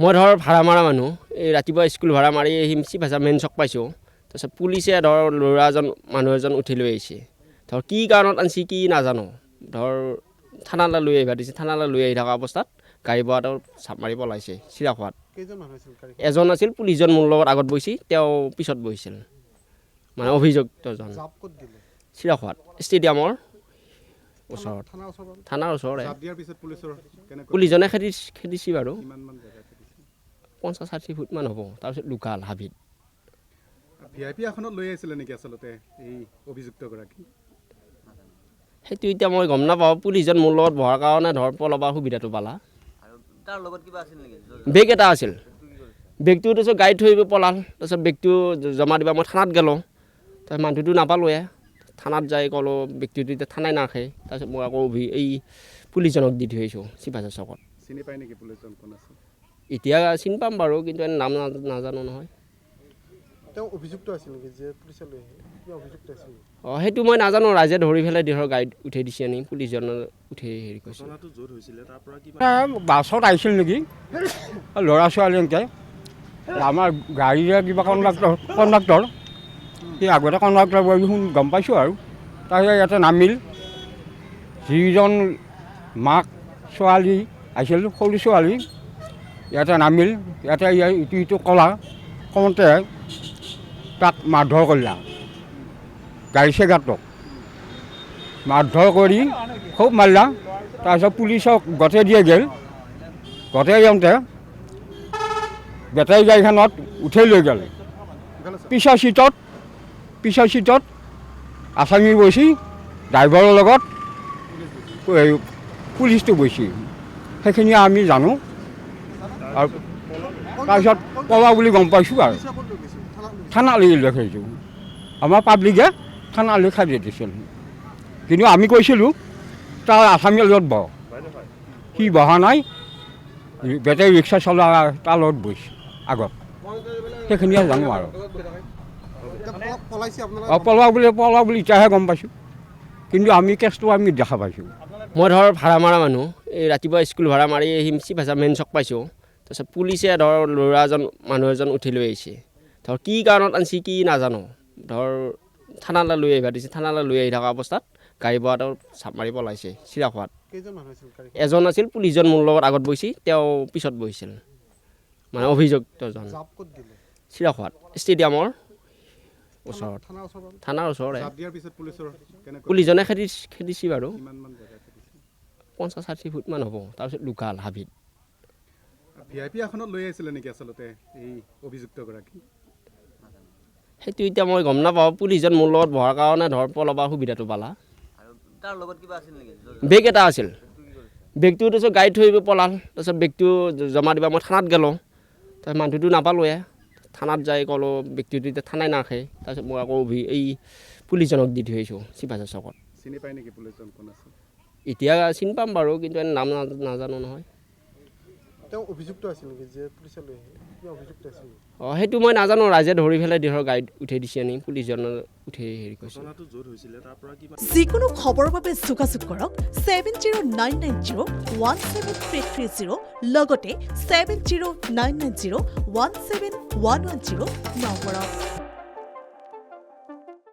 মই ধৰ ভাড়া মাৰা মানুহ এই ৰাতিপুৱা স্কুল ভাড়া মাৰি চিপাঝাৰ মেইন চক পাইছোঁ তাৰপিছত পুলিচে ধৰ মানুহ এজন উঠি লৈ আহিছে ধৰ কি কাৰণত আনিছে কি নাজানো ধৰ থানালৈ লৈ আহিবা দিছে থানালৈ লৈ আহি থকা অৱস্থাত গাড়ী বহাটো চাপ মাৰি পলাইছে চিৰাখোৱাত এজন আছিল পুলিচজন মোৰ লগত আগত বহিছিল তেওঁ পিছত বহিছিল মানে অভিযুক্তজন চিৰাখোৱাত ষ্টেডিয়ামৰ ওচৰত থানাৰ ওচৰতে পুলিচজনে খেদিছে বাৰু 50-60 ফুটমান হ'ব তাৰপিছত লুকাল হাবিত ভিআইপি এখনত লৈ আহিছিলে নেকি আচলতে এই অভিযুক্তগৰাকী সেইটো এতিয়া মই গম নাপাওঁ পুলিচজন মোৰ লগত বহাৰ কাৰণে ধৰ পলাবা সুবিধাটো পালা তাৰ লগত কিবা আছিল নেকি বেগ এটা আছিল বেগটো তাৰপিছত গাড়ীত থৈ পলাল তাৰপিছত বেগটো জমা দিবা মই থানাত গ'লোঁ তাৰপিছত মানুহটো নাপালোঁৱে থানাত যাই ক'লোঁ বেগটো এতিয়া থানাই নাৰাখে তাৰপিছত মই আকৌ এই পুলিচজনক দি থৈ আহিছোঁ চিপাঝাৰ চকত চিনি পায় নেকি পুলিচজন কোন আছে এতিয়া চিনি পাম বাৰু কিন্তু নাম নাজানো নহয় তেওঁ অভিযুক্ত আছিল নেকি যে পুলিচে লৈ কিবা অভিযুক্ত আছিল অঁ সেইটো মই নাজানো ৰাইজে ধৰি পেলাই ধৰ গাড়ীত উঠাই দিছে নি পুলিচজনৰ উঠি হেৰি কৰিছে বাছত আহিছিল নেকি ল'ৰা ছোৱালী এনেকৈ আমাৰ গাড়ীৰে কিবা কণ্ডাক্টৰ সেই আগতে কণ্ডাক্টৰ গম পাইছোঁ আৰু তাৰপিছত ইয়াতে নামিল যিজন মাক ছোৱালী আহিছিল সৰু ছোৱালী ইয়াতে নামিল ইয়াতে ইটো সিটো ক'লা কওঁতে তাক মাৰধৰ কৰিলা গাড়ী চেগাটোক মাৰধৰ কৰি খুব মাৰিলা তাৰপিছত পুলিচক গতাই দিয়ে গ'ল গতাই যাওঁতে বেটাৰী গাড়ীখনত উঠাই লৈ গ'ল পিছৰ চিটত আছামী বহিছে ড্ৰাইভাৰৰ লগত পুলিচটো বহিছে সেইখিনি আমি জানো আৰু তাৰপিছত পলা বুলি গম পাইছোঁ আৰু থানালৈ দেখাইছোঁ আমাৰ পাব্লিকে থানালৈ খাই দিছিল কিন্তু আমি কৈছিলোঁ তাৰ আছামীৰ লগত বহ সি বহা নাই বেটাৰী ৰিক্সা চলা তাৰ লগত বহিছে আগত সেইখিনিয়ে জানো আৰু পলা বুলি এতিয়াহে গম পাইছোঁ কিন্তু আমি কেছটো আমি দেখা পাইছোঁ মই ধৰ ভাড়া মাৰা মানুহ এই ৰাতিপুৱা স্কুল ভাড়া মাৰি চিপাঝাৰ মেইন চক পাইছোঁ তাৰপিছত পুলিচে ধৰ মানুহ এজন উঠি লৈ আহিছে ধৰ কি কাৰণত আনিছে কি নাজানো ধৰ থানালৈ লৈ আহিবা দিছে থানালৈ লৈ আহি থকা অৱস্থাত গাড়ী বহাটো চাপ মাৰি পলাইছে চিৰাখোৱাত এজন আছিল পুলিচজন মোৰ লগত আগত বহিছিল তেওঁ পিছত বহিছিল মানে অভিযুক্তজন চিৰাখোৱাত ষ্টেডিয়ামৰ ওচৰত থানাৰ ওচৰতে পুলিচজনে খেদিছে বাৰু 50-60 ফুটমান হ'ব তাৰপিছত লুকাল হাবিত ভিআইপি এখনত লৈ আহিছিলে নেকি আচলতে এই অভিযুক্তগৰাকী সেইটো এতিয়া মই গম নাপাওঁ পুলিচজন মোৰ লগত বহাৰ কাৰণে ধৰ পলাবা সুবিধাটো পালা তাৰ লগত কিবা আছিল নেকি বেগ এটা আছিল বেগটো তাৰপিছত গাড়ীত থৈ পলাল তাৰপিছত বেগটো জমা দিবা মই থানাত গ'লোঁ তাৰপিছত মানুহটো নাপালোঁৱে থানাত যাই ক'লোঁ বেগটো এতিয়া থানাই নাৰাখে তাৰপিছত মই আকৌ এই পুলিচজনক দি থৈ আহিছোঁ চিপাঝাৰ চকত চিনি পায় নেকি পুলিচজন কোন আছে এতিয়া চিনি পাম বাৰু কিন্তু নাম নাজানো নহয় তেওঁ অভিযুক্ত আছিল নেকি যে পুলিচে লৈ কিবা অভিযুক্ত আছিল অঁ সেইটো মই নাজানো ৰাইজে ধৰি পেলাই ধৰ গাড়ীত উঠাই দিছে নি পুলিচজনৰ উঠি হেৰি কৰিছে যিকোনো খবৰৰ বাবে যোগাযোগ কৰক 7099017330 লগতে 7099017110 নম্বৰত।